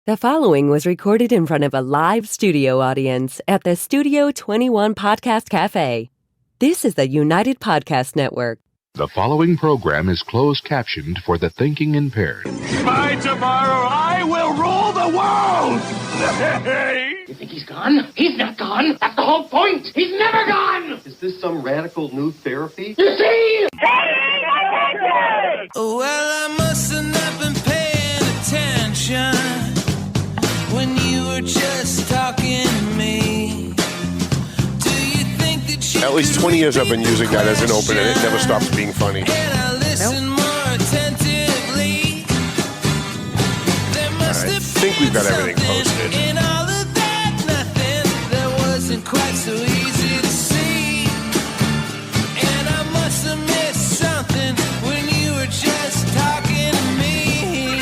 The following was recorded in front of a live studio audience at the Studio 21 Podcast Cafe. This is the United Podcast Network. The following program is closed captioned for the thinking impaired. By tomorrow, I will rule the world! You think he's gone? He's not gone. That's the whole point. He's never gone! Is this some radical new therapy? You see? Well, I must have not been paying attention when you were just talking to me. Do you think that you At least 20 years I've been using that as an opener, and it never stops being funny. And I listen more attentively. There must I have think we've got been everything something posted. in all of that nothing that wasn't quite so easy to see. And I must have missed something when you were just talking to me.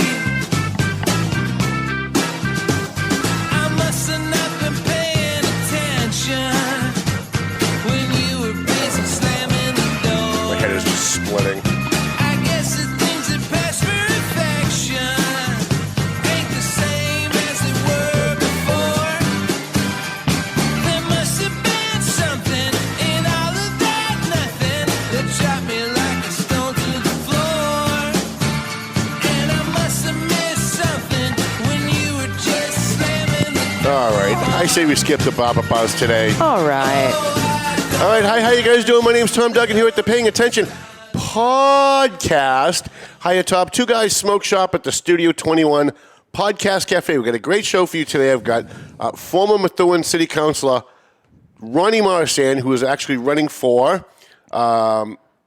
I must have not been paying attention when you were busy slamming the door. My head is just splitting. I guess the things that pass for affection ain't the same as they were before. There must have been something in all of that nothing that dropped me like a stone to the floor. And I must have missed something when you were just slamming the door. All right, I say we skip the Baba Buzz today. All right. All right, hi, how you guys doing? My name's Tom Duggan here at the Paying Attention Podcast. Hi atop, two guys smoke shop at the Studio 21 Podcast Cafe. We've got a great show for you today. I've got former Methuen City Councilor Ron Marsan, who is actually running for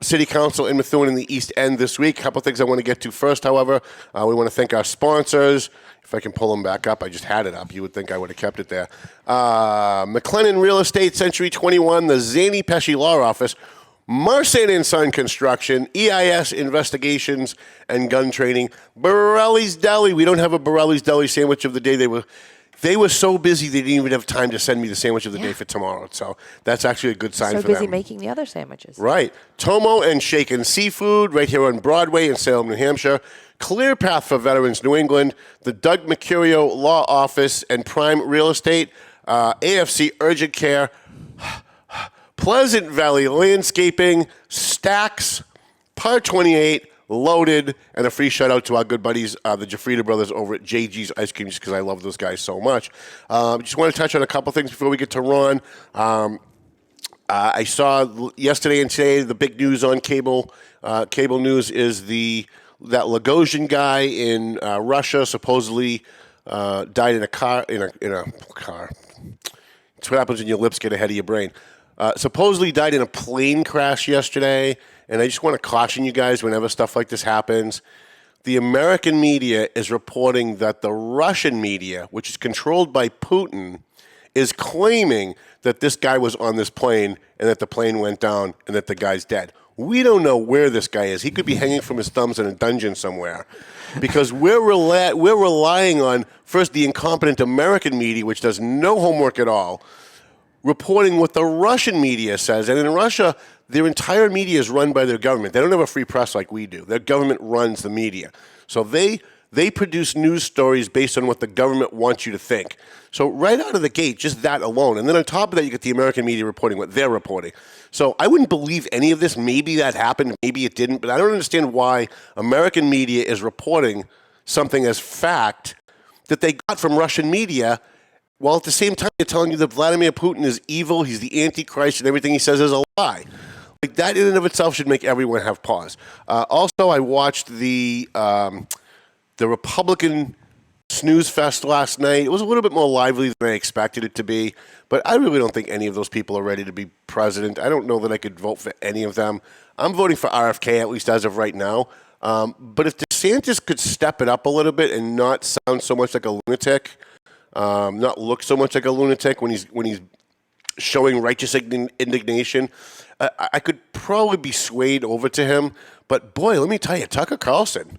City Council in Methuen in the East End this week. A couple things I want to get to first, however. We want to thank our sponsors. If I can pull them back up, I just had it up. You would think I would have kept it there. McLennan Real Estate, Century 21, the Zany Pesci Law Office, Marsan and Son Construction, EIS Investigations and Gun Training, Borelli's Deli. We don't have a Borelli's Deli sandwich of the day. They were so busy they didn't even have time to send me the sandwich of the day for tomorrow. So that's actually a good sign So for them. busy making the other sandwiches. Right. Tomo and Shaken Seafood right here on Broadway in Salem, New Hampshire. Clear Path for Veterans New England. The Doug Mercurio Law Office and Prime Real Estate. AFC Urgent Care. Pleasant Valley Landscaping. Stacks. Par 28. Loaded. And a free shout out to our good buddies, the Jafrida brothers over at JG's Ice Cream, just because I love those guys so much. Just want to touch on a couple things before we get to Ron. I saw yesterday and today the big news on cable news is that Lagosian guy in Russia supposedly died in a car. It's what happens when your lips get ahead of your brain. Supposedly died in a plane crash yesterday, and I just want to caution you guys whenever stuff like this happens. The American media is reporting that the Russian media, which is controlled by Putin, is claiming that this guy was on this plane and that the plane went down and that the guy's dead. We don't know where this guy is. He could be hanging from his thumbs in a dungeon somewhere because we're relying on, first, the incompetent American media, which does no homework at all, reporting what the Russian media says. And in Russia, their entire media is run by their government. They don't have a free press like we do. Their government runs the media. So they produce news stories based on what the government wants you to think. So right out of the gate, just that alone. And then on top of that, you get the American media reporting what they're reporting. So I wouldn't believe any of this. Maybe that happened, maybe it didn't. But I don't understand why American media is reporting something as fact that they got from Russian media, while at the same time they're telling you that Vladimir Putin is evil, he's the Antichrist, and everything he says is a lie. Like, that in and of itself should make everyone have pause. Also, I watched the Republican snooze fest last night. It was a little bit more lively than I expected it to be, but I really don't think any of those people are ready to be president. I don't know that I could vote for any of them. I'm voting for RFK, at least as of right now. But if DeSantis could step it up a little bit and not sound so much like a lunatic, not look so much like a lunatic when he's showing righteous indignation, I could probably be swayed over to him. But boy, let me tell you, Tucker Carlson,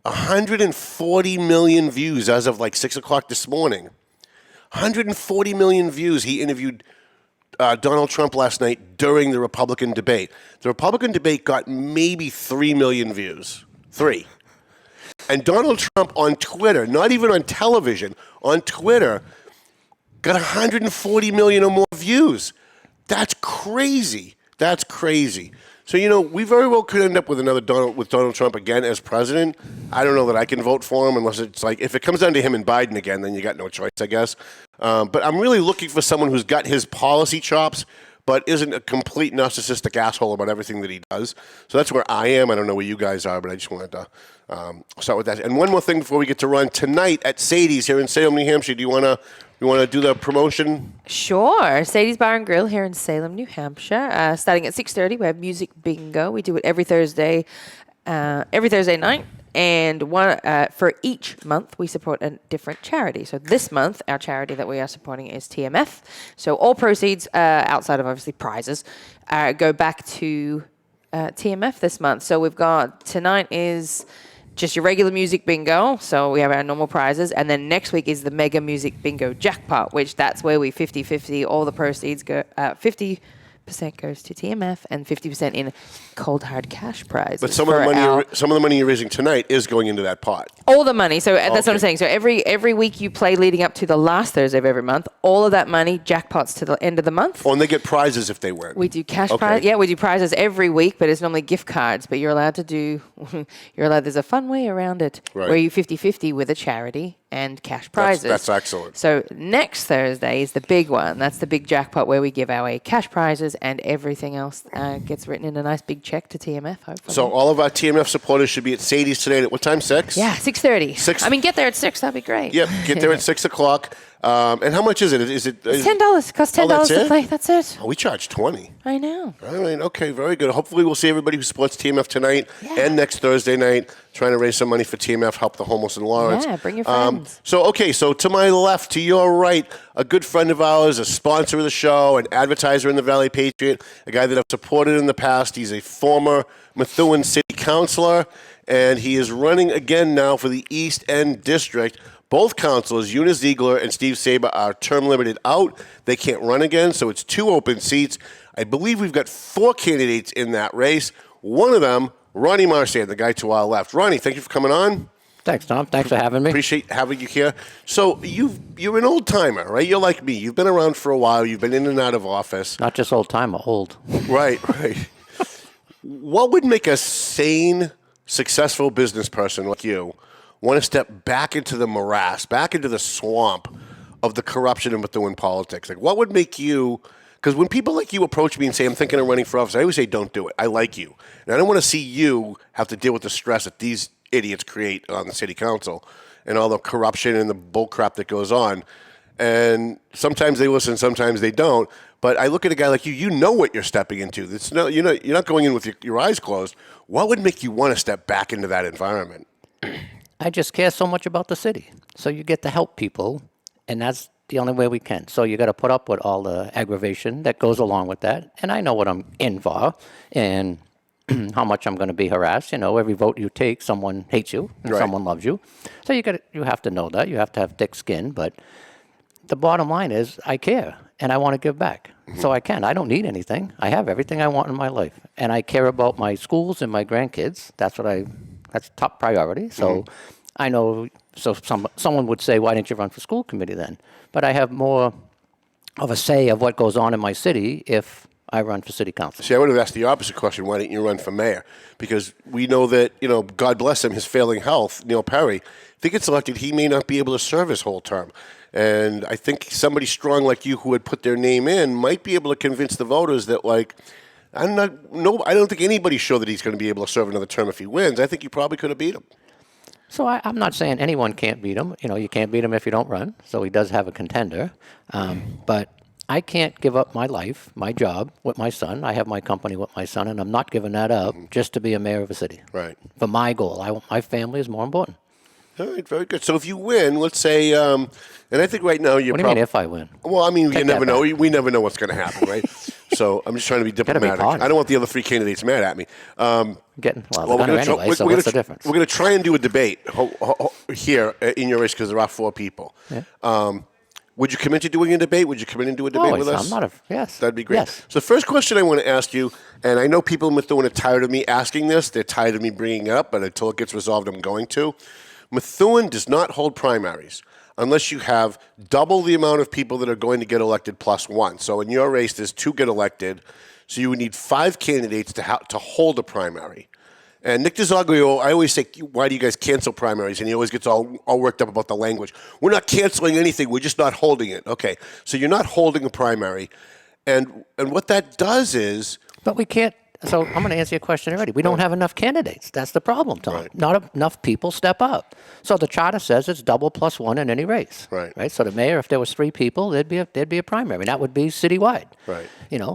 140 million views as of like 6 o'clock this morning. 140 million views. He interviewed Donald Trump last night during the Republican debate. The Republican debate got maybe 3 million views. 3. And Donald Trump on Twitter, not even on television, on Twitter, got 140 million or more views. That's crazy. That's crazy. So, we very well could end up with Donald Trump again as president. I don't know that I can vote for him unless it's like, if it comes down to him and Biden again, then you got no choice, I guess. But I'm really looking for someone who's got his policy chops, but isn't a complete narcissistic asshole about everything that he does. So that's where I am. I don't know where you guys are, but I just wanted to start with that. And one more thing before we get to run. Tonight at Sadie's here in Salem, New Hampshire, do you want to do the promotion? Sure. Sadie's Bar and Grill here in Salem, New Hampshire. Starting at 6:30, we have music bingo. We do it every Thursday night. And for each month, we support a different charity. So this month, our charity that we are supporting is TMF. So all proceeds, outside of obviously prizes, go back to TMF this month. So we've got, tonight is just your regular music bingo. So we have our normal prizes. And then next week is the mega music bingo jackpot, which that's where we 50-50, all the proceeds go, 50% goes to TMF and 50% in cold hard cash prizes. But some of the money you're raising tonight is going into that pot. All the money. So that's what I'm saying. So every week you play leading up to the last Thursday of every month, all of that money jackpots to the end of the month. Oh, and they get prizes if they win. We do cash prize. Yeah, we do prizes every week, but it's normally gift cards. But you're allowed, there's a fun way around it, right, where you 50-50 with a charity and cash prizes. That's excellent. So next Thursday is the big one. That's the big jackpot where we give away cash prizes and everything else gets written in a nice big check to TMF, hopefully. So all of our TMF supporters should be at Sadie's today at what time, 6? Yeah, 6:30. I mean, get there at 6. That'd be great. Yep, get there at 6 o'clock. And how much is it? It's $10. It costs $10 to play. That's it. Oh, we charge $20. I know. All right, okay, very good. Hopefully we'll see everybody who supports TMF tonight and next Thursday night, trying to raise some money for TMF, help the homeless in Lawrence. Yeah, bring your friends. So to my left, to your right, a good friend of ours, a sponsor of the show, an advertiser in the Valley Patriot, a guy that I've supported in the past. He's a former Methuen City Councilor, and he is running again now for the East District. Both councilors, Eunice Ziegler and Steve Saber, are term limited out. They can't run again, so it's 2 open seats. I believe we've got 4 candidates in that race. One of them, Ron Marsan, the guy to our left. Ronnie, thank you for coming on. Thanks, Tom. Thanks for having me. Appreciate having you here. So you're an old timer, right? You're like me. You've been around for a while. You've been in and out of office. Not just old timer, old. Right. What would make a sane, successful business person like you want to step back into the morass, back into the swamp of the corruption in Methuen politics? Like, what would make you... Because when people like you approach me and say, I'm thinking of running for office, I always say, don't do it. I like you. And I don't want to see you have to deal with the stress that these idiots create on the city council and all the corruption and the bullcrap that goes on. And sometimes they listen, sometimes they don't. But I look at a guy like you, you know what you're stepping into. You're not going in with your eyes closed. What would make you want to step back into that environment? I just care so much about the city. So you get to help people, and that's the only way we can. So you got to put up with all the aggravation that goes along with that. And I know what I'm in for and how much I'm going to be harassed. Every vote you take, someone hates you and someone loves you. So you have to know that. You have to have thick skin. But the bottom line is I care, and I want to give back. Mm-hmm. So I can. I don't need anything. I have everything I want in my life. And I care about my schools and my grandkids. That's top priority. So I know, someone would say, why didn't you run for school committee then? But I have more of a say of what goes on in my city if I run for city council. See, I would have asked the opposite question. Why didn't you run for mayor? Because we know that, God bless him, his failing health, Neil Perry, if he gets elected, he may not be able to serve his whole term. And I think somebody strong like you who would put their name in might be able to convince the voters that, I don't think anybody's sure that he's going to be able to serve another term if he wins. I think you probably could have beat him. So I'm not saying anyone can't beat him. You can't beat him if you don't run. So he does have a contender. But I can't give up my life, my job with my son. I have my company with my son, and I'm not giving that up just to be a mayor of a city. Right. For my goal. My family is more important. All right, very good. So if you win, let's say, and I think right now you're What do you mean if I win? Well, I mean, you never know. We never know what's going to happen, right? So I'm just trying to be diplomatic. I don't want the other 3 candidates mad at me. They're anyway, so what's the difference? We're going to try and do a debate here in your race because there are 4 people. Yeah. Would you commit to doing a debate? Would you come in and do a debate Always. with us? I'm not a yes. That'd be great. Yes. So the first question I want to ask you, and I know people in Methuen are tired of me asking this. They're tired of me bringing it up, but until it gets resolved, I'm going to. Methuen does not hold primaries unless you have double the amount of people that are going to get elected plus one. So in your race, there's 2 get elected. So you would need 5 candidates to hold a primary. And Nick DeZoglio, I always say, why do you guys cancel primaries? And he always gets all worked up about the language. We're not canceling anything. We're just not holding it. Okay, so you're not holding a primary. And what that does is... But we can't... So I'm going to answer your question already. We don't have enough candidates. That's the problem, Tom. Right. Not enough people step up. So the charter says it's double plus one in any race. Right. So the mayor, if there was 3 people, there'd be a primary. That would be citywide. Right.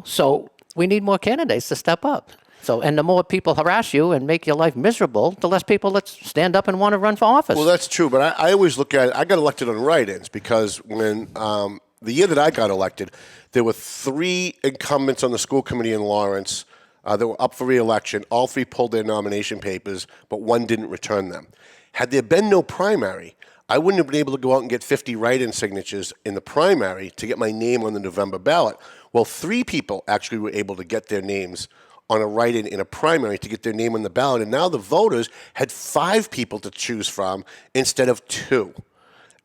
So we need more candidates to step up. So, and the more people harass you and make your life miserable, the less people that stand up and want to run for office. Well, that's true, but I always look at it. I got elected on write-ins because when the year that I got elected, there were 3 incumbents on the school committee in Lawrence that were up for re-election. All 3 pulled their nomination papers, but 1 didn't return them. Had there been no primary, I wouldn't have been able to go out and get 50 write-in signatures in the primary to get my name on the November ballot. Well, 3 people actually were able to get their names on a write-in in a primary to get their name on the ballot, and now the voters had 5 people to choose from instead of 2.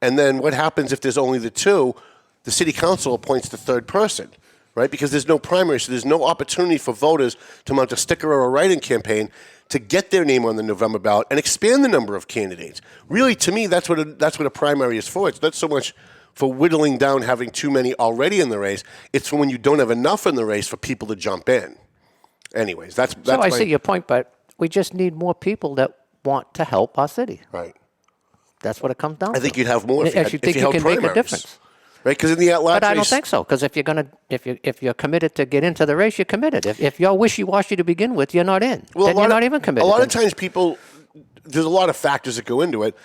And then what happens if there's only the 2? The city council appoints the 3rd person, right? Because there's no primary, so there's no opportunity for voters to mount a sticker or a write-in campaign to get their name on the November ballot and expand the number of candidates. Really, to me, that's what a primary is for. It's not so much for whittling down having too many already in the race. It's for when you don't have enough in the race for people to jump in. Anyways, that's so I see your point, but we just need more people that want to help our city. Right. That's what it comes down to. I think you'd have more if you think you held can primaries. make a difference. Right, because in the at-large But I don't race, think so. Because if you're committed to get into the race, you're committed. If you're wishy-washy to begin with, you're not in. Then you're not even committed. A lot of times people, there's a lot of factors that go into it.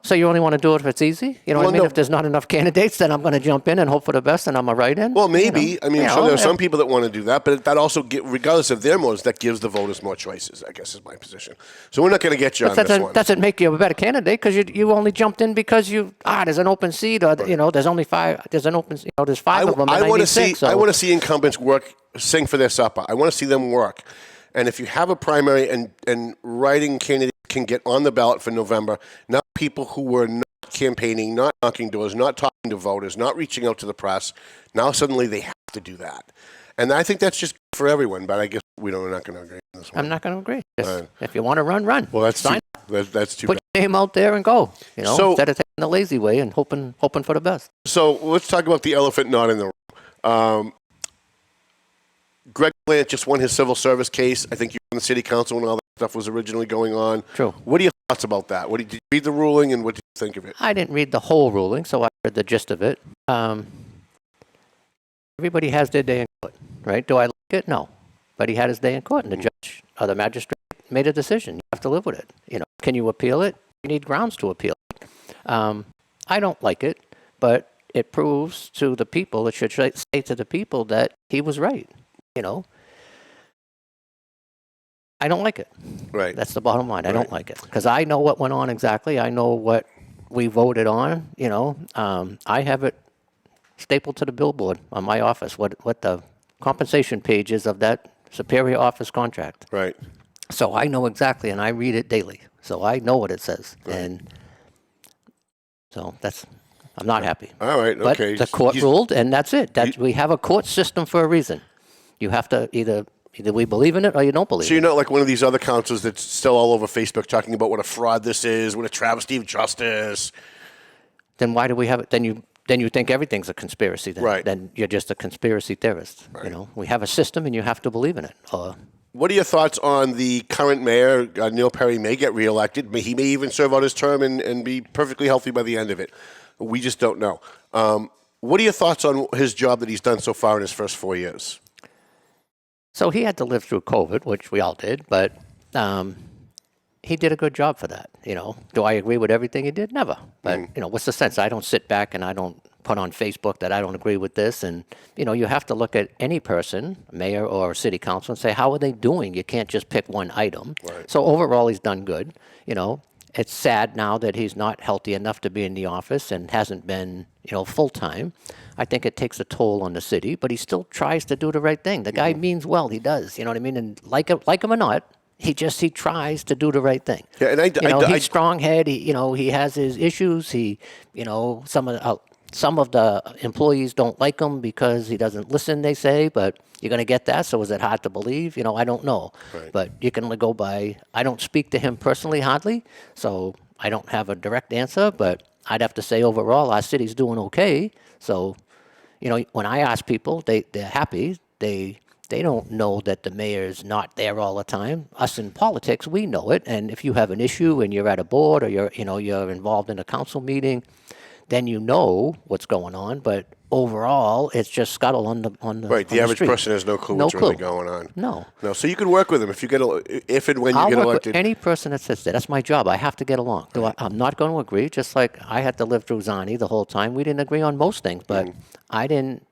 So you only want to do it if it's easy? You know what I mean? no. If there's not enough candidates, then I'm going to jump in and hope for the best, and I'm a write-in. Well, maybe. I mean, You sure, know, there are some people that want to do that, but that also, regardless of their motives, that gives the voters more choices, I guess is my position. So we're not going to get you on But this one. doesn't make you a better candidate because you only jumped in because there's an open seat, or there's only 5. There's an open, there's 5 of them, and I want need to see. 6. So. I want to see incumbents sing for their supper. I want to see them work. And if you have a primary and writing candidates can get on the ballot for November, now people who were not campaigning, not knocking doors, not talking to voters, not reaching out to the press, now suddenly they have to do that. And I think that's just for everyone, but I guess we're not going to agree on this one. I'm not going to agree. Just, if you want to run. Well, that's Sign that's too Put bad. your name out there and go. So- Instead of taking the lazy way and hoping for the best. So let's talk about the elephant not in the room. Greg Plant just won his civil service case. I think you were on the city council when all that stuff was originally going on. True. What are your thoughts about that? Did you read the ruling and what did you think of it? I didn't read the whole ruling, so I read the gist of it. Everybody has their day in court, right? Do I like it? No. But he had his day in court, and the judge or the magistrate made a decision. You have to live with it. Can you appeal it? You need grounds to appeal it. I don't like it, but it proves to the people, it should say to the people that he was right. I don't like it. Right. That's the bottom line. I don't like it because I know what went on exactly. I know what we voted on. I have it stapled to the billboard on my office. What the compensation page is of that Superior Office contract. Right. So I know exactly, and I read it daily. So I know what it says, and so I'm not happy. All right. But Okay. the court ruled, and that's it. We have a court system for a reason. You have to either we believe in it or you don't believe So you're in it. not like one of these other councils that's still all over Facebook talking about what a fraud this is, what a travesty of justice. Then why do we have it? Then you think everything's a conspiracy. Right. Then you're just a conspiracy theorist. Right. We have a system, and you have to believe in it. What are your thoughts on the current mayor? Neil Perry may get reelected. He may even serve out his term and be perfectly healthy by the end of it. We just don't know. What are your thoughts on his job that he's done so far in his first 4 years? So he had to live through COVID, which we all did, but he did a good job for that. Do I agree with everything he did? Never. But what's the sense? I don't sit back and I don't put on Facebook that I don't agree with this. And you have to look at any person, mayor or city council, and say how are they doing. You can't just pick one item. Right. So overall, he's done good. It's sad now that he's not healthy enough to be in the office and hasn't been, full time. I think it takes a toll on the city, but he still tries to do the right thing. The guy means well. He does. You know what I mean? And like him or not, he tries to do the right thing. Yeah, and he's strong-head. He has his issues. Some of the employees don't like him because he doesn't listen, they say, but you're going to get that. So is it hard to believe? I don't know. Right. But you can only go by, I don't speak to him personally hardly, so I don't have a direct answer, but I'd have to say overall our city's doing okay. So, when I ask people, they're happy. They don't know that the mayor's not there all the time. Us in politics, we know it. And if you have an issue and you're at a board or you're involved in a council meeting, then you know what's going on. But overall, it's just scuttle on the right. The average person has no clue what's really going on. No. So you can work with them if and when you get work elected. With any person that sits there. That's my job. I have to get along. I'm not going to agree. Just like I had to live through Zani the whole time. We didn't agree on most things, but I didn't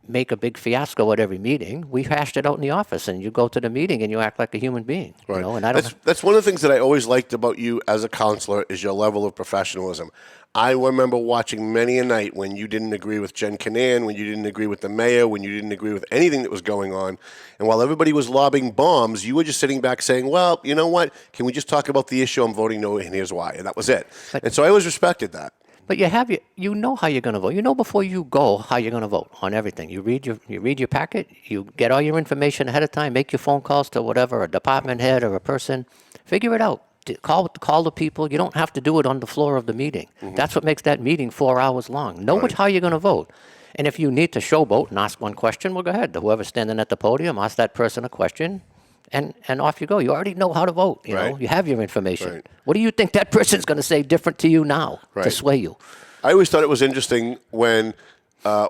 make a big fiasco at every meeting. We hashed it out in the office, and you go to the meeting and you act like a human being. Right. And that's one of the things that I always liked about you as a counselor is your level of professionalism. I remember watching many a night when you didn't agree with Jen Canan, when you didn't agree with the mayor, when you didn't agree with anything that was going on. And while everybody was lobbing bombs, you were just sitting back saying, well, you know what? Can we just talk about the issue? I'm voting no, and here's why. And that was it. And so I always respected that. But you know how you're going to vote. You know before you go how you're going to vote on everything. You read your packet. You get all your information ahead of time. Make your phone calls to whatever, a department head or a person. Figure it out. Call the people. You don't have to do it on the floor of the meeting. That's what makes that meeting 4 hours long. Know how you're going to vote. And if you need to showboat and ask one question, well, go ahead. Whoever's standing at the podium, ask that person a question. And off you go. You already know how to vote. You know, you have your information. Right. What do you think that person's going to say different to you now to sway you? I always thought it was interesting when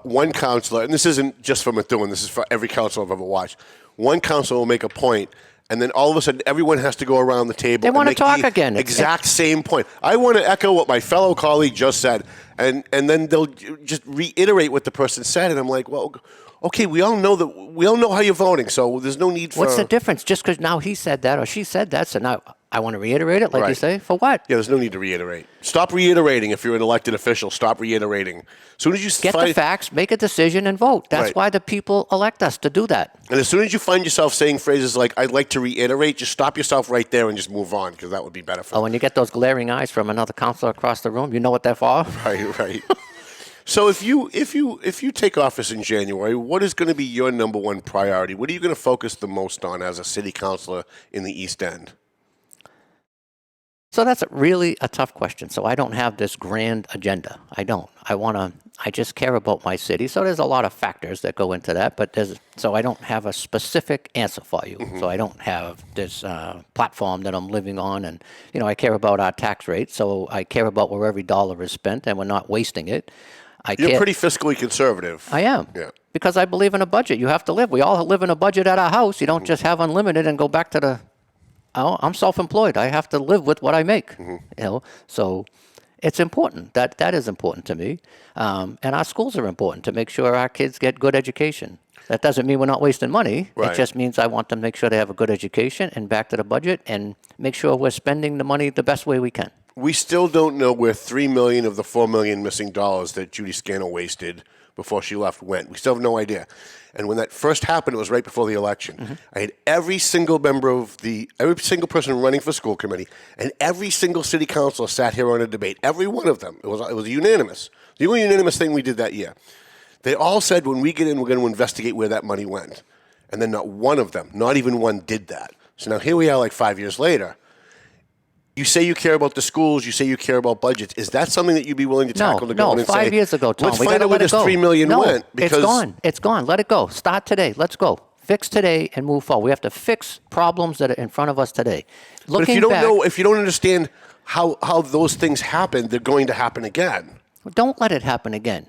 one counselor, and this isn't just for Methuen, this is for every counselor I've ever watched. One counselor will make a point, and then all of a sudden everyone has to go around the table. They want to make talk the again. Exact same point. I want to echo what my fellow colleague just said, and then they'll just reiterate what the person said, and I'm like, well, okay, we all know how you're voting, so there's no need for... What's the difference? Just because now he said that or she said that, so now I want to reiterate it, like you say? For what? Yeah, there's no need to reiterate. Stop reiterating if you're an elected official. Stop reiterating. As soon as you Get the facts, make a decision, and vote. That's why the people elect us, to do that. And as soon as you find yourself saying phrases like, I'd like to reiterate, just stop yourself right there and just move on, because that would be better for when you get those glaring eyes from another counselor across the room, you know what they're for? Right. So if you take office in January, what is going to be your number one priority? What are you going to focus the most on as a city councilor in the East End? So that's really a tough question. So I don't have this grand agenda. I don't. I just care about my city. So there's a lot of factors that go into that, so I don't have a specific answer for you. So I don't have this platform that I'm living on, and I care about our tax rate. So I care about where every dollar is spent, and we're not wasting it. You're pretty fiscally conservative. I am. Yeah. Because I believe in a budget. You have to live. We all live in a budget at our house. You don't just have unlimited and go back to the... I'm self-employed. I have to live with what I make. So it's important. That is important to me. And our schools are important to make sure our kids get good education. That doesn't mean we're not wasting money. Right. It just means I want to make sure they have a good education and back to the budget and make sure we're spending the money the best way we can. We still don't know where $3 million of the $4 million missing dollars that Judy Scannell wasted before she left went. We still have no idea. And when that first happened, it was right before the election. I had every single person running for school committee, and every single city councilor sat here on a debate. Every one of them. It was unanimous. The only unanimous thing we did that year. They all said, when we get in, we're going to investigate where that money went. And then not one of them, not even one, did that. So now here we are, like 5 years later. You say you care about the schools. You say you care about budgets. Is that something that you'd be willing to tackle to go in and say, 5 years ago, Tom, let's find out where this $3 million went? Because it's gone. It's gone. Let it go. Start today. Let's go. Fix today and move forward. We have to fix problems that are in front of us today. But if you don't understand how those things happen, they're going to happen again. Don't let it happen again.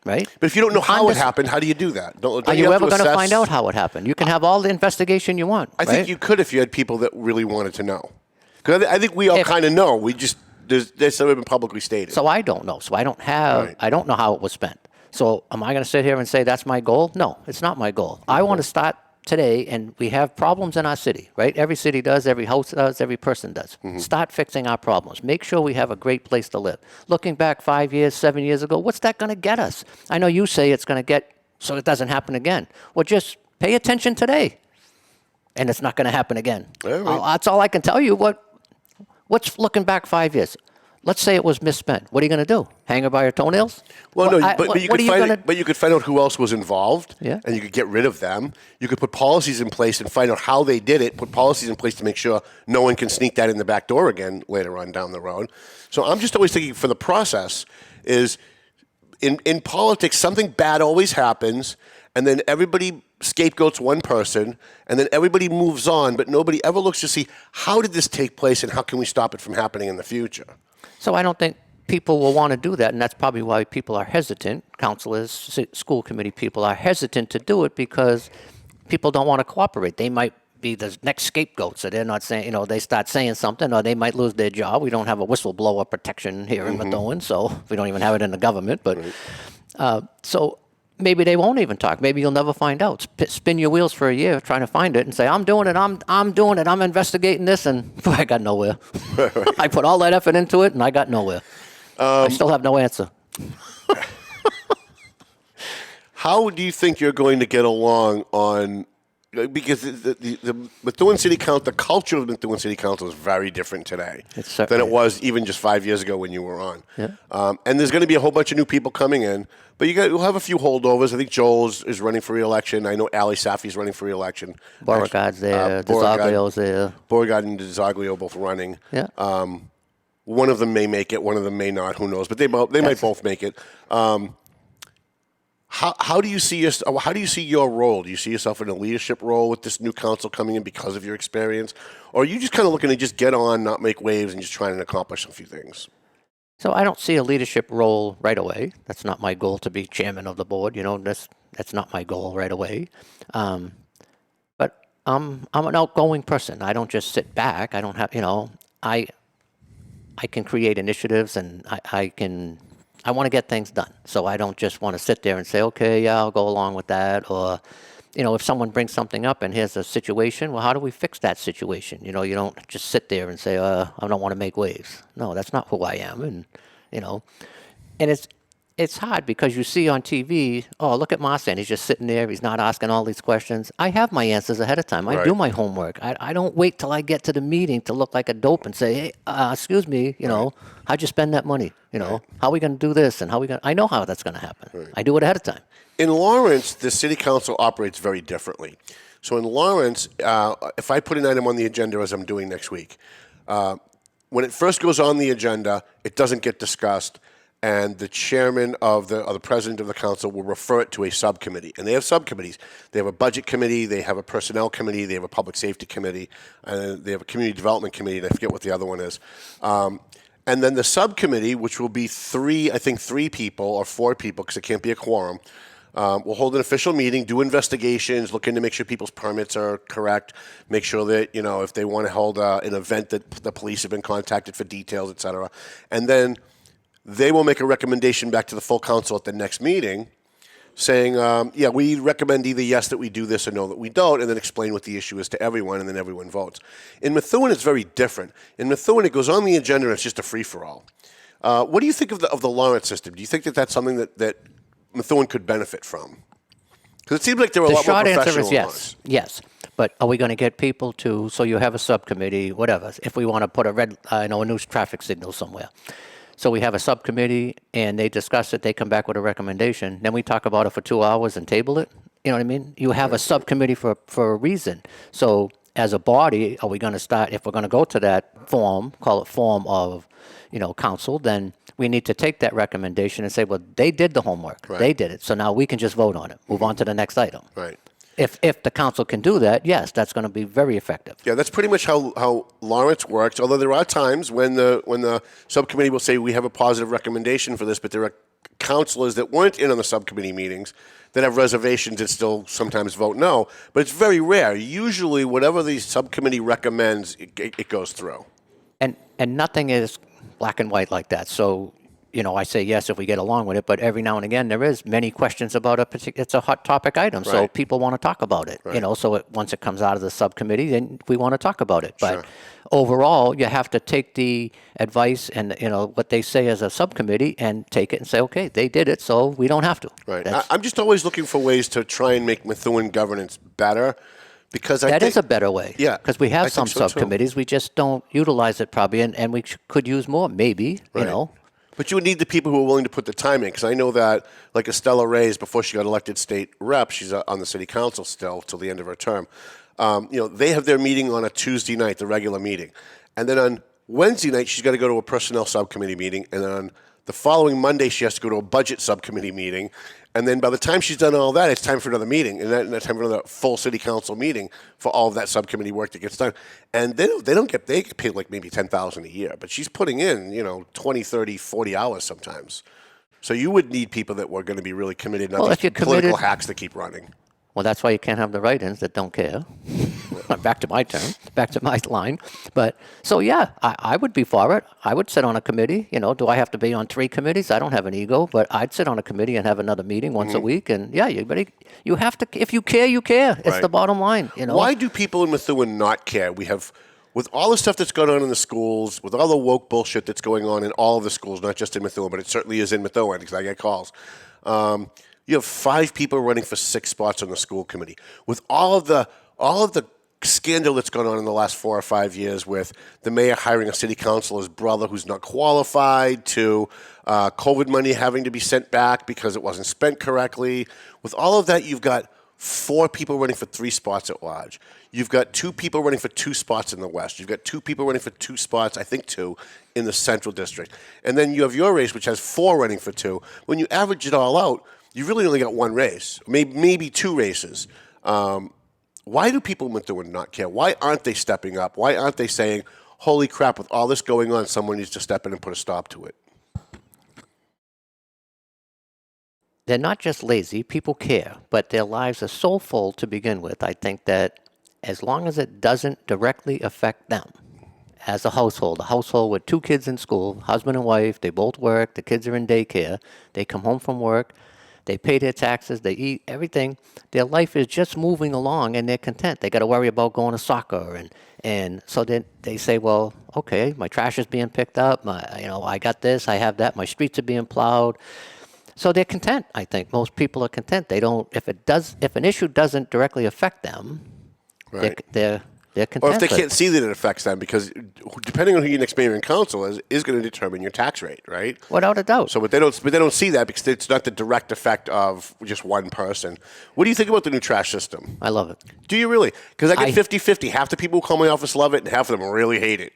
Right? But if you don't know how it happened, how do you do that? Are you ever going to find out how it happened? You can have all the investigation you want. I think you could if you had people that really wanted to know. Because I think we all kind of know. We just there's never been publicly stated. So I don't know. So I don't have. I don't know how it was spent. So am I going to sit here and say that's my goal? No, it's not my goal. I want to start today, and we have problems in our city, right? Every city does, every house does, every person does. Start fixing our problems. Make sure we have a great place to live. Looking back 5 years, 7 years ago, what's that going to get us? I know you say it's going to get so it doesn't happen again. Well, just pay attention today, and it's not going to happen again. That's all I can tell you. What's looking back 5 years? Let's say it was misspent. What are you going to do? Hang her by her toenails? Well, no, but you could find out who else was involved, and you could get rid of them. You could put policies in place and find out how they did it, put policies in place to make sure no one can sneak that in the back door again later on down the road. So I'm just always thinking for the process is in politics, something bad always happens, and then everybody scapegoats one person, and then everybody moves on, but nobody ever looks to see how did this take place and how can we stop it from happening in the future. So I don't think people will want to do that, and that's probably why people are hesitant. Councilors, school committee people are hesitant to do it because people don't want to cooperate. They might be the next scapegoat, so they're not saying, they start saying something, or they might lose their job. We don't have a whistleblower protection here in Methuen, so we don't even have it in the government. But so maybe they won't even talk. Maybe you'll never find out. Spin your wheels for a year trying to find it and say, I'm doing it, I'm doing it, I'm investigating this, and I got nowhere. I put all that effort into it, and I got nowhere. I still have no answer. How do you think you're going to get along on, because the Methuen City Council, the culture of Methuen City Council is very different today than it was even just 5 years ago when you were on. Yeah. And there's going to be a whole bunch of new people coming in, but you'll have a few holdovers. I think Joel is running for re-election. I know Ali Safi's running for re-election. Beauregard's there. Desaglio's there. Beauregard and Desaglio both running. Yeah. One of them may make it. One of them may not. Who knows? But they might both make it. How do you see your role? Do you see yourself in a leadership role with this new council coming in because of your experience, or are you just kind of looking to just get on, not make waves, and just trying to accomplish a few things? So I don't see a leadership role right away. That's not my goal to be chairman of the board. That's not my goal right away. But I'm an outgoing person. I don't just sit back. I don't have I can create initiatives, and I want to get things done. So I don't just want to sit there and say, okay, yeah, I'll go along with that. Or, if someone brings something up and here's a situation, well, how do we fix that situation? You don't just sit there and say, I don't want to make waves. No, that's not who I am. And, and it's hard because you see on TV, oh, look at Marsan. He's just sitting there. He's not asking all these questions. I have my answers ahead of time. I do my homework. I don't wait till I get to the meeting to look like a dope and say, hey, excuse me, how'd you spend that money? How are we going to do this? And I know how that's going to happen. Right. I do it ahead of time. In Lawrence, the city council operates very differently. So in Lawrence, if I put an item on the agenda as I'm doing next week, when it first goes on the agenda, it doesn't get discussed. And the chairman or the president of the council will refer it to a subcommittee. And they have subcommittees. They have a budget committee, they have a personnel committee, they have a public safety committee, and they have a community development committee, and I forget what the other one is. And then the subcommittee, which will be three people or four people, because it can't be a quorum, will hold an official meeting, do investigations, look into make sure people's permits are correct, make sure that, if they want to hold an event that the police have been contacted for details, et cetera. And then they will make a recommendation back to the full council at the next meeting saying, we recommend either yes, that we do this, or no, that we don't, and then explain what the issue is to everyone, and then everyone votes. In Methuen, it's very different. In Methuen, it goes on the agenda, and it's just a free-for-all. What do you think of the Lawrence system? Do you think that that's something that Methuen could benefit from? Because it seems like there are a lot more professional. The short answer is yes. But are we going to get people so you have a subcommittee, whatever, if we want to put a new traffic signal somewhere. So we have a subcommittee, and they discuss it. They come back with a recommendation. Then we talk about it for 2 hours and table it. You know what I mean? You have a subcommittee for a reason. So as a body, are we going to start, if we're going to go to that form, call it form of, council, then we need to take that recommendation and say, well, they did the homework. Right. They did it. So now we can just vote on it. Move on to the next item. Right. If the council can do that, yes, that's going to be very effective. Yeah, that's pretty much how Lawrence works, although there are times when the subcommittee will say we have a positive recommendation for this, but there are councilors that weren't in on the subcommittee meetings that have reservations that still sometimes vote no, but it's very rare. Usually whatever the subcommittee recommends, it goes through. And nothing is black and white like that. So I say yes if we get along with it, but every now and again there is many questions about a particular, it's a hot topic item, so Right. people want to talk about it, so once it comes out of the subcommittee, then we want to talk about it. But Sure. overall, you have to take the advice and, what they say as a subcommittee and take it and say, okay, they did it, so we don't have to. Right. That's- I'm just always looking for ways to try and make Methuen governance better, because That is a better way. Yeah, Because we I have think some so, too. subcommittees, we just don't utilize it probably, and we could use more, maybe, Right. But you would need the people who are willing to put the time in, because I know that, like Estella Reyes, before she got elected state rep, she's on the city council still till the end of her term. They have their meeting on a Tuesday night, the regular meeting, and then on Wednesday night she's got to go to a personnel subcommittee meeting, and then on the following Monday she has to go to a budget subcommittee meeting, and then by the time she's done all that, it's time for another meeting, and then time for another full city council meeting for all of that subcommittee work that gets done. And they get paid like maybe $10,000 a year, but she's putting in 20, 30, 40 hours sometimes. So you would need people that were going to be really committed, not Well, just if you're political committed- hacks that keep running. Well, that's why you can't have the write-ins that don't care. Back to my turn, back to my line. But so yeah, I would be for it. I would sit on a committee. Do I have to be on 3 committees? I don't have an ego, but I'd sit on a committee and have another meeting once a week. And yeah, you have to. If you care, you care. It's Right. the bottom line. Why do people in Methuen not care? We have, with all the stuff that's going on in the schools, with all the woke bullshit that's going on in all of the schools, not just in Methuen, but it certainly is in Methuen because I get calls. You have 5 people running for 6 spots on the school committee. With all of the scandal that's gone on in the last 4 or 5 years, with the mayor hiring a city councilor's brother who's not qualified, to COVID money having to be sent back because it wasn't spent correctly. With all of that, you've got 4 people running for 3 spots at large. You've got 2 people running for 2 spots in the West. You've got 2 people running for 2 spots, I think 2, in the Central District. And then you have your race, which has 4 running for 2. When you average it all out, you really only got 1 race, maybe 2 races. Why do people in Methuen not care? Why aren't they stepping up? Why aren't they saying, holy crap, with all this going on, someone needs to step in and put a stop to it? They're not just lazy, people care, but their lives are so full to begin with. I think that as long as it doesn't directly affect them as a household with 2 kids in school, husband and wife, they both work, the kids are in daycare, they come home from work, they pay their taxes, they eat, everything. Their life is just moving along and they're content. They got to worry about going to soccer. And so then they say, well, okay, my trash is being picked up. I got this, I have that. My streets are being plowed. So they're content, I think. Most people are content. They don't, if an issue doesn't directly affect them, Right. they're content. Or if they but- can't see that it affects them, because depending on who your next mayor and council is going to determine your tax rate, right? Without a doubt. So, but they don't see that because it's not the direct effect of just one person. What do you think about the new trash system? I love it. Do you really? Because I get I- 50-50. Half the people who call my office love it, and half of them really hate it.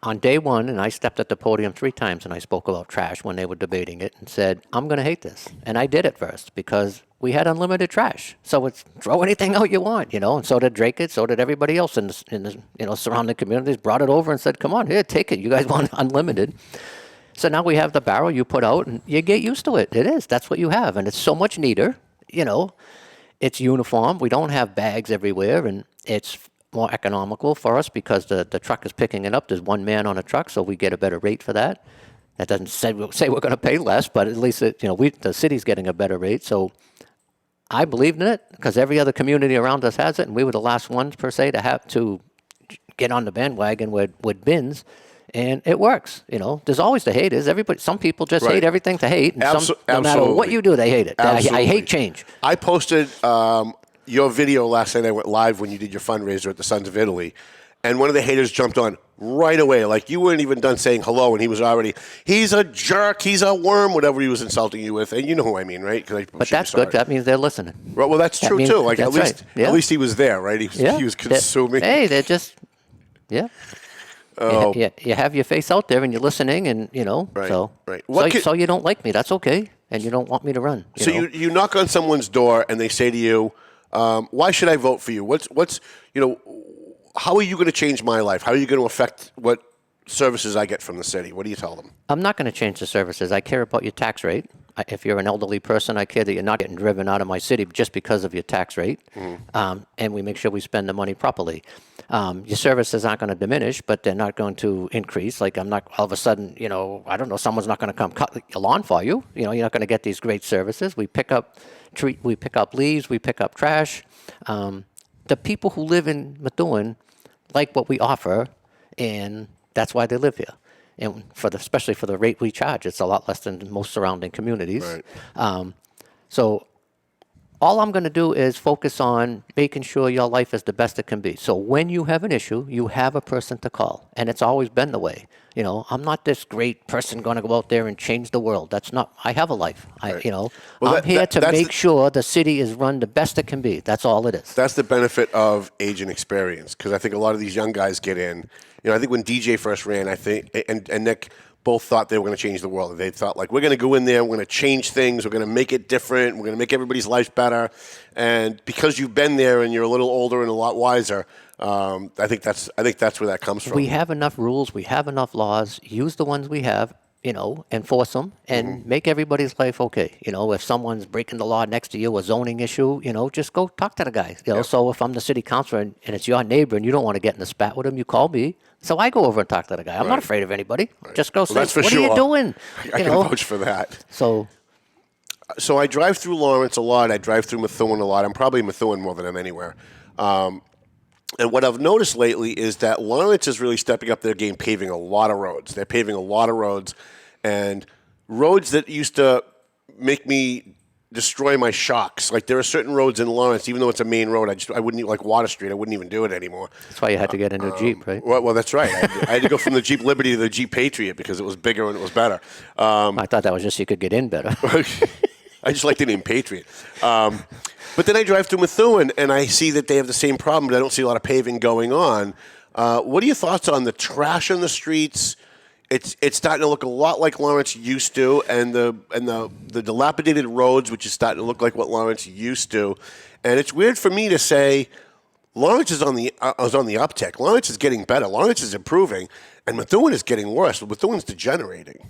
On day one, and I stepped at the podium 3 times and I spoke about trash when they were debating it and said, I'm going to hate this. And I did it first because we had unlimited trash. So it's throw anything out you want, and so did Drake it, so did everybody else in the surrounding communities, brought it over and said, come on, here, take it. You guys want unlimited. So now we have the barrel you put out and you get used to it. It is. That's what you have. And it's so much neater, It's uniform. We don't have bags everywhere, and it's more economical for us because the truck is picking it up. There's 1 man on a truck, so we get a better rate for that. That doesn't say we're going to pay less, but at least the city's getting a better rate. So I believed in it because every other community around us has it, and we were the last ones per se to have to get on the bandwagon with bins. And it works, There's always the haters. Some people just Right. hate everything to hate. And no matter what you do, they hate it. I hate change. I posted your video last night. I went live when you did your fundraiser at the Sons of Italy, and one of the haters jumped on right away. Like, you weren't even done saying hello, and he was already, he's a jerk, he's a worm, whatever he was insulting you with. And you know who I mean, right? But that's good. That means they're listening. Well, that's That true, means- too. Like, that's right. Yeah. at least he was there, right? He was consuming. They're just, yeah. Oh. You have your face out there and you're listening, and Right, so right. So you don't like me. That's okay, and you don't want me to run. So you knock on someone's door and they say to you, why should I vote for you? How are you going to change my life? How are you going to affect what services I get from the city? What do you tell them? I'm not going to change the services. I care about your tax rate. If you're an elderly person, I care that you're not getting driven out of my city just because of your tax rate. And we make sure we spend the money properly. Your services aren't going to diminish, but they're not going to increase. Like I'm not all of a sudden, I don't know, someone's not going to come cut your lawn for you. You're not going to get these great services. We pick up leaves, we pick up trash. The people who live in Methuen like what we offer, and that's why they live here. And especially for the rate we charge, it's a lot less than most surrounding communities. Right. So all I'm going to do is focus on making sure your life is the best it can be. So when you have an issue, you have a person to call, and it's always been the way. I'm not this great person going to go out there and change the world. That's not. I have a life. Right. I'm here to make sure the city is run the best it can be. That's all it is. That's the benefit of age and experience, because I think a lot of these young guys get in. I think when DJ first ran, I think, and Nick both thought they were going to change the world. They thought, we're going to go in there, we're going to change things, we're going to make it different, we're going to make everybody's life better. And because you've been there and you're a little older and a lot wiser, I think that's where that comes from. We have enough rules, we have enough laws. Use the ones we have, enforce them, and make everybody's life okay. If someone's breaking the law next to you, a zoning issue, just go talk to the guy. So if I'm the city councilor and it's your neighbor and you don't want to get in a spat with him, you call me. So I go over and talk to the guy. I'm not afraid of anybody. Right. Just go say, that's for what sure. are you doing? I can vouch for that. So I drive through Lawrence a lot. I drive through Methuen a lot. I'm probably in Methuen more than I'm anywhere. And what I've noticed lately is that Lawrence is really stepping up their game, paving a lot of roads. They're paving a lot of roads, and roads that used to make me destroy my shocks. Like there are certain roads in Lawrence, even though it's a main road, I wouldn't even, like Water Street, I wouldn't even do it anymore. That's why you had to get a new Jeep, right? Well, that's right. I had to go from the Jeep Liberty to the Jeep Patriot because it was bigger and it was better. I thought that was just so you could get in better. I just like the name Patriot. But then I drive through Methuen and I see that they have the same problem, but I don't see a lot of paving going on. What are your thoughts on the trash on the streets? It's starting to look a lot like Lawrence used to, and the dilapidated roads, which is starting to look like what Lawrence used to. And it's weird for me to say Lawrence is on the uptick. Lawrence is getting better. Lawrence is improving, and Methuen is getting worse. Methuen's degenerating.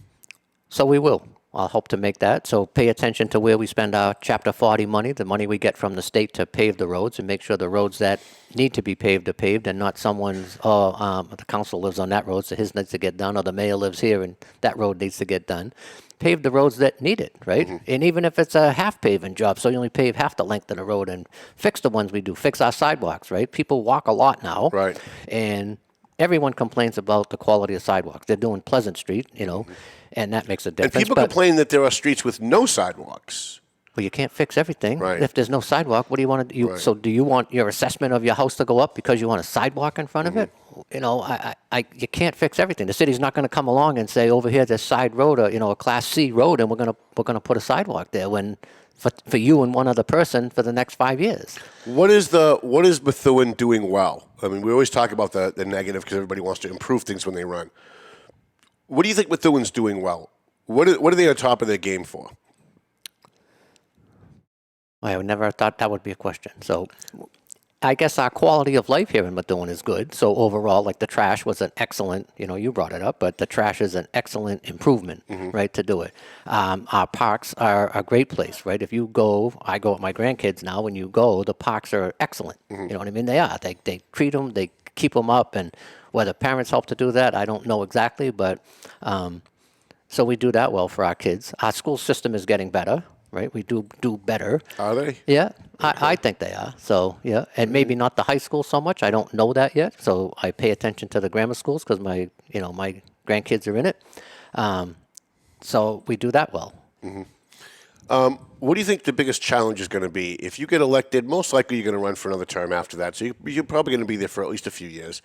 So we will. I'll hope to make that. So pay attention to where we spend our Chapter 40 money, the money we get from the state to pave the roads, and make sure the roads that need to be paved are paved, and not someone's, the council lives on that road, so his needs to get done, or the mayor lives here and that road needs to get done. Pave the roads that need it, right? Mm-hmm. And even if it's a half paving job, so you only pave half the length of the road, and fix the ones we do, fix our sidewalks, right? People walk a lot now. Right. And everyone complains about the quality of sidewalks. They're doing Pleasant Street, and that makes a difference. And people complain that there are streets with no sidewalks. Well, you can't fix everything. Right. If there's no sidewalk, what do you want to do? Right. So do you want your assessment of your house to go up because you want a sidewalk in front of it? You can't fix everything. The city's not going to come along and say, over here, this side road, a Class C road, and we're going to put a sidewalk there when for you and one other person for the next 5 years. What is Methuen doing well? I mean, we always talk about the negative because everybody wants to improve things when they run. What do you think Methuen's doing well? What are they on top of their game for? I would never thought that would be a question. So I guess our quality of life here in Methuen is good. So overall, like the trash was an excellent, you brought it up, but the trash is an excellent improvement, right, to do it. Our parks are a great place, right? If you go, I go with my grandkids now, when you go, the parks are excellent. You know what I mean? They are. They treat them, they keep them up, and whether parents help to do that, I don't know exactly, but so we do that well for our kids. Our school system is getting better. Right, we do better. Are they? Yeah, okay. I think they are. So yeah, and maybe not the high school so much. I don't know that yet. So I pay attention to the grammar schools because my grandkids are in it. So we do that well. Mm-hmm. What do you think the biggest challenge is going to be if you get elected? Most likely you're going to run for another term after that. So you're probably going to be there for at least a few years.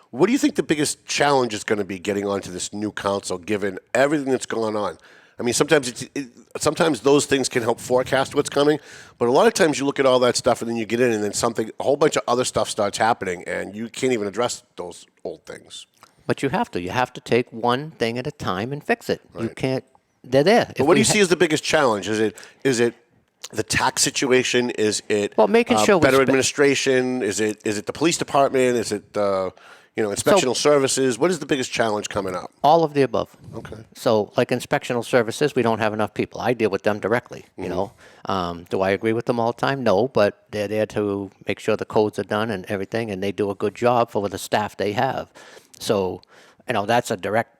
What do you think the biggest challenge is going to be getting onto this new council, given everything that's going on? I mean, sometimes those things can help forecast what's coming, but a lot of times you look at all that stuff and then you get in and then a whole bunch of other stuff starts happening and you can't even address those old things. But you have to take one thing at a time and fix it. Right. You can't, they're there. But what do you see as the biggest challenge? Is it the tax situation? Is it making sure better administration? Is it the police department? Is it inspectional services. What is the biggest challenge coming up? All of the above. Okay. So, like inspectional services, we don't have enough people. I deal with them directly, you know. Do I agree with them all the time? No, but they're there to make sure the codes are done and everything, and they do a good job for the staff they have. So, that's a direct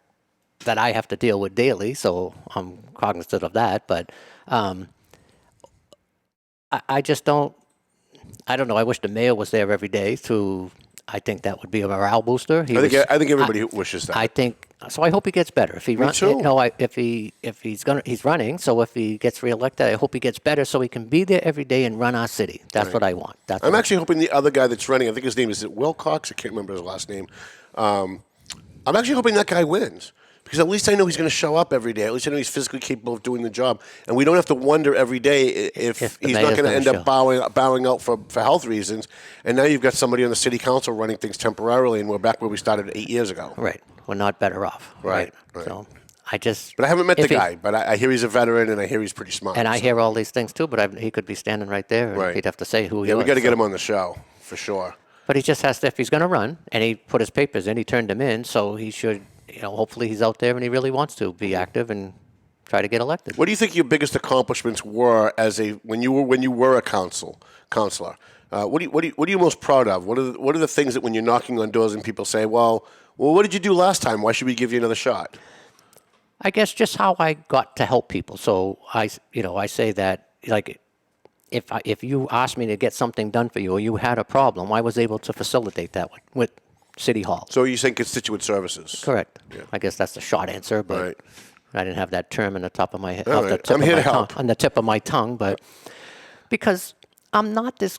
that I have to deal with daily, so I'm cognizant of that. But I just don't, I don't know. I wish the mayor was there every day I think that would be a morale booster. I think everybody wishes that. I think so. I hope he gets better. If he runs, he's running. So if he gets reelected, I hope he gets better so he can be there every day and run our city. That's what I want. I'm actually hoping the other guy that's running, I think his name is Wilcox. I can't remember his last name. I'm actually hoping that guy wins. Because at least I know he's going to show up every day. At least I know he's physically capable of doing the job. And we don't have to wonder every day if he's not going to end up bowing out for health reasons. And now you've got somebody on the city council running things temporarily, and we're back where we started 8 years ago. Right. We're not better off. Right. So But I haven't met the guy. But I hear he's a veteran, and I hear he's pretty smart. And I hear all these things, too, but he could be standing right there, and he'd have to say who he was. Yeah, we got to get him on the show, for sure. But he just has to, if he's going to run, and he put his papers in, he turned them in, so he should... hopefully he's out there and he really wants to be active and try to get elected. What do you think your biggest accomplishments were when you were a counselor? What are you most proud of? What are the things that when you're knocking on doors and people say, well, what did you do last time? Why should we give you another shot? I guess just how I got to help people. So I say that like if you asked me to get something done for you or you had a problem, I was able to facilitate that with City Hall. So you're saying constituent services? Correct. Yeah. I guess that's the short answer, but I didn't have that term in the top of my head. I'm here to help. On the tip of my tongue, but because I'm not this.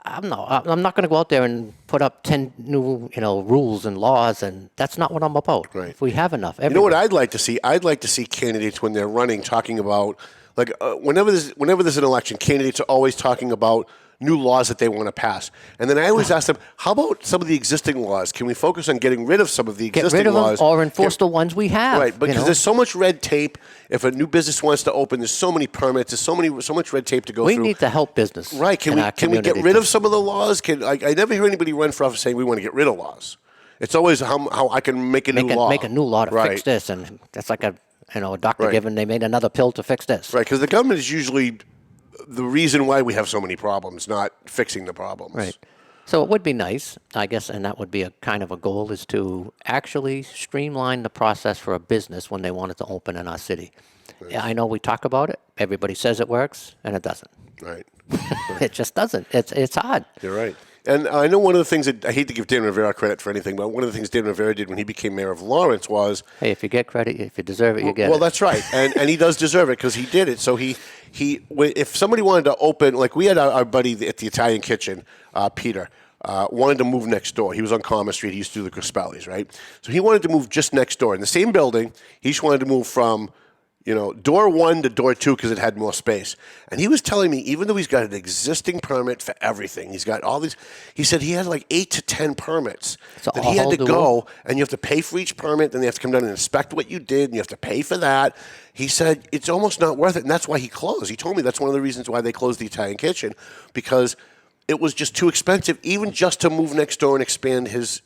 I'm not going to go out there and put up 10 new rules and laws, and that's not what I'm about. Right. If we have enough. You know what I'd like to see? I'd like to see candidates when they're running talking about whenever there's an election, candidates are always talking about new laws that they want to pass. And then I always ask them, how about some of the existing laws? Can we focus on getting rid of some of the existing laws? Get rid of laws? them or enforce the ones we have. Right, because there's so much red tape. If a new business wants to open, there's so many permits, there's so much red tape to go through. We need to help business. Right, can we get rid of some of the laws? I never hear anybody run for office saying we want to get rid of laws. It's always how I can make a new law. Make a new law to fix this, and that's like a doctor they made another pill to fix this. Right, because the government is usually the reason why we have so many problems, not fixing the problems. Right. So it would be nice, I guess, and that would be a kind of a goal, is to actually streamline the process for a business when they want it to open in our city. Right. I know we talk about it. Everybody says it works, and it doesn't. Right. It just doesn't. It's hard. You're right. And I know one of the things that I hate to give Dan Rivera credit for anything, but one of the things Dan Rivera did when he became mayor of Lawrence was, hey, if you get credit, if you deserve it, you get it. Well, that's right, and he does deserve it because he did it. So if somebody wanted to open, like we had our buddy at the Italian Kitchen, Peter, wanted to move next door. He was on Commerce Street. He used to do the Crispellis, right? So he wanted to move just next door in the same building. He just wanted to move from door 1 to door 2 because it had more space. And he was telling me, even though he's got an existing permit for everything, he's got all these, he said he had like 8 to 10 permits that he had to go, and you have to pay for each permit, then they have to come down and inspect what you did, and you have to pay for that. He said it's almost not worth it, and that's why he closed. He told me that's one of the reasons why they closed the Italian Kitchen, because it was just too expensive, even just to move next door and expand his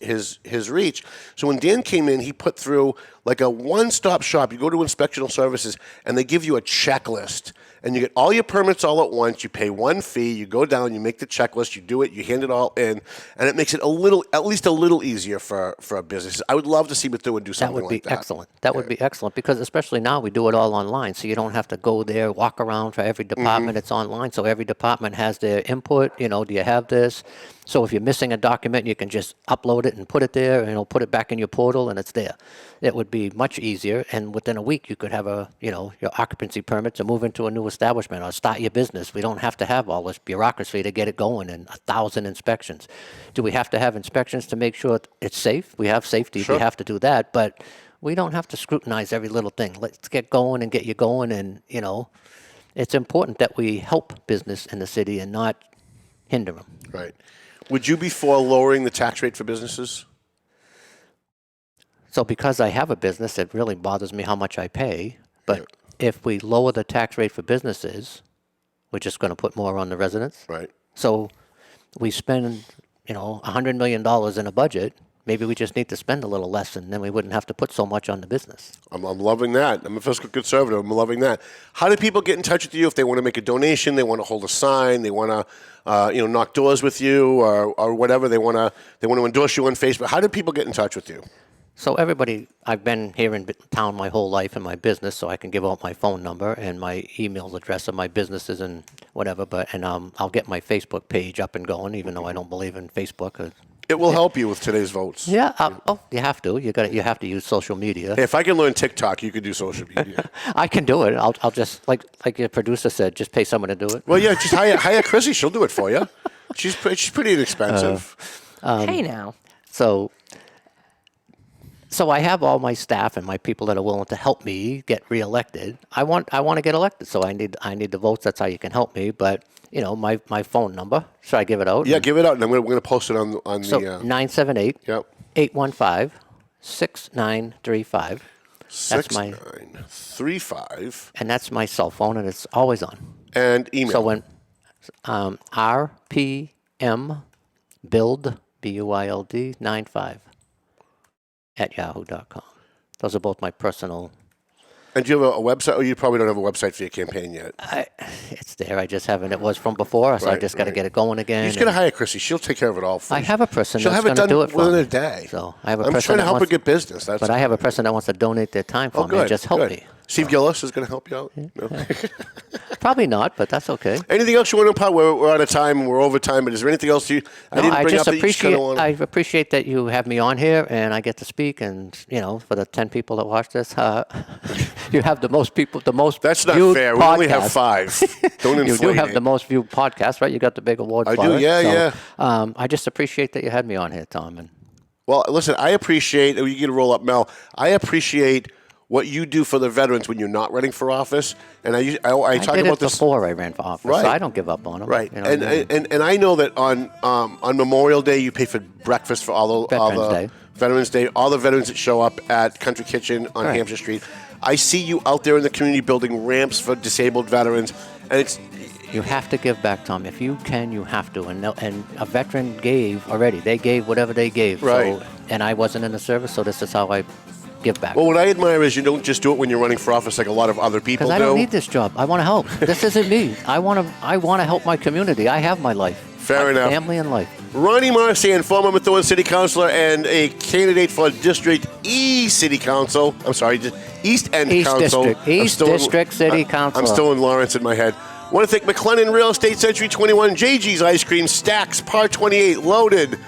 reach. So when Dan came in, he put through like a one-stop shop. You go to inspectional services, and they give you a checklist, and you get all your permits all at once. You pay one fee. You go down, you make the checklist, you do it, you hand it all in, and it makes it at least a little easier for a business. I would love to see Methuen do something like that. That would be excellent. That would be excellent, because especially now we do it all online, so you don't have to go there, walk around for every department. It's online, so every department has their input. Do you have this? So if you're missing a document, you can just upload it and put it there, and it'll put it back in your portal, and it's there. It would be much easier, and within a week you could have your occupancy permit to move into a new establishment or start your business. We don't have to have all this bureaucracy to get it going and 1,000 inspections. Do we have to have inspections to make sure it's safe? We have safety. Sure. We have to do that, but we don't have to scrutinize every little thing. Let's get going and get you going, and it's important that we help business in the city and not hinder them. Right. Would you be for lowering the tax rate for businesses? So because I have a business, it really bothers me how much I pay. But if we lower the tax rate for businesses, we're just going to put more on the residents. Right. So we spend, $100 million in a budget, maybe we just need to spend a little less, and then we wouldn't have to put so much on the business. I'm loving that. I'm a fiscal conservative. I'm loving that. How do people get in touch with you if they want to make a donation, they want to hold a sign, they want to knock doors with you, or whatever, they want to endorse you on Facebook? How do people get in touch with you? So everybody, I've been here in town my whole life in my business, so I can give out my phone number and my email address of my businesses and whatever. I'll get my Facebook page up and going, even though I don't believe in Facebook. It will help you with today's votes. Yeah. You have to. You have to use social media. Hey, if I can learn TikTok, you could do social media. I can do it. I'll just like your producer said, just pay someone to do it. Well, yeah, just hire Chrissy. She'll do it for you. She's pretty inexpensive. Hey now. So I have all my staff and my people that are willing to help me get reelected. I want to get elected, so I need the votes. That's how you can help me. But my phone number. Should I give it out? Yeah, give it out, and we're going to post it on so the 978 Yep. 815 6935. That's my 6935. And that's my cell phone, and it's always on. And email. So when RPM build BUILD 95 at yahoo.com. Those are both my personal. And do you have a website? Oh, you probably don't have a website for your campaign yet. It's there. I just haven't. It was from before, so I just got to get it going again. You just got to hire Chrissy. She'll take care of it all for you. I have a person She'll that's have it going to done do it for within me. a day. So I have a I'm person trying to that help her wants, get business. but I have a person that wants to donate their time for me good. and just help good. me. Steve Gillis is going to help you out. No? Probably not, but that's okay. Anything else you want to impart? We're out of time. We're over time. But is there anything else I didn't bring up that you just kind of want? I appreciate that you have me on here and I get to speak. And for the 10 people that watch this, you have the most people, the most. That's not viewed fair. Podcast. We only have 5. Don't inflate You do have it. the most viewed podcast, right? You got the big award. I for do. it. Yeah. I just appreciate that you had me on here, Tom. And well, listen, I appreciate. You get to roll up, Mel. I appreciate what you do for the veterans when you're not running for office. And I talk did about it this before I ran for office, right. so I don't give up on them. Right, You know what I mean? and I know that on Memorial Day you pay for breakfast for all the Veterans Day, all the veterans that show up at Country Kitchen on Right. Hampshire Street. I see you out there in the community building ramps for disabled veterans, and it's. You have to give back, Tom. If you can, you have to. And a veteran gave already. They gave whatever they gave. Right. So, and I wasn't in the service, so this is how I give back. Well, what I admire is you don't just do it when you're running for office like a lot of other people do. Because I don't need this job. I want to help. This isn't me. I want to help my community. I have my life. Fair enough. Family and life. Ron Marsan, former Methuen City Councilor and a candidate for District E City Council. I'm sorry, East End East Council. District. East District City Council. I'm still in Lawrence in my head. Want to thank McLennan Real Estate, Century 21, JG's Ice Cream, Stacks, Par 28, Loaded,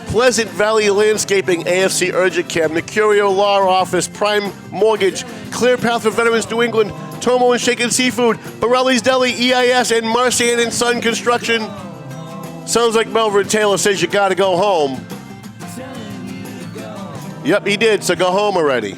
Pleasant Valley Landscaping, AFC Urgent Care, Mercurio Law Office, Prime Mortgage, Clear Path for Veterans New England, Tomo and Shaken Seafood, Borelli's Deli, EIS, and Marsan and Son Construction. Sounds like Melvin Taylor says you got to go home. Yep, he did, so go home already.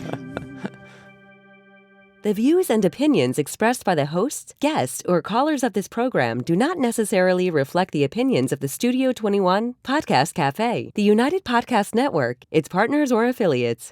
The views and opinions expressed by the hosts, guests, or callers of this program do not necessarily reflect the opinions of the Studio 21 Podcast Cafe, the United Podcast Network, its partners, or affiliates.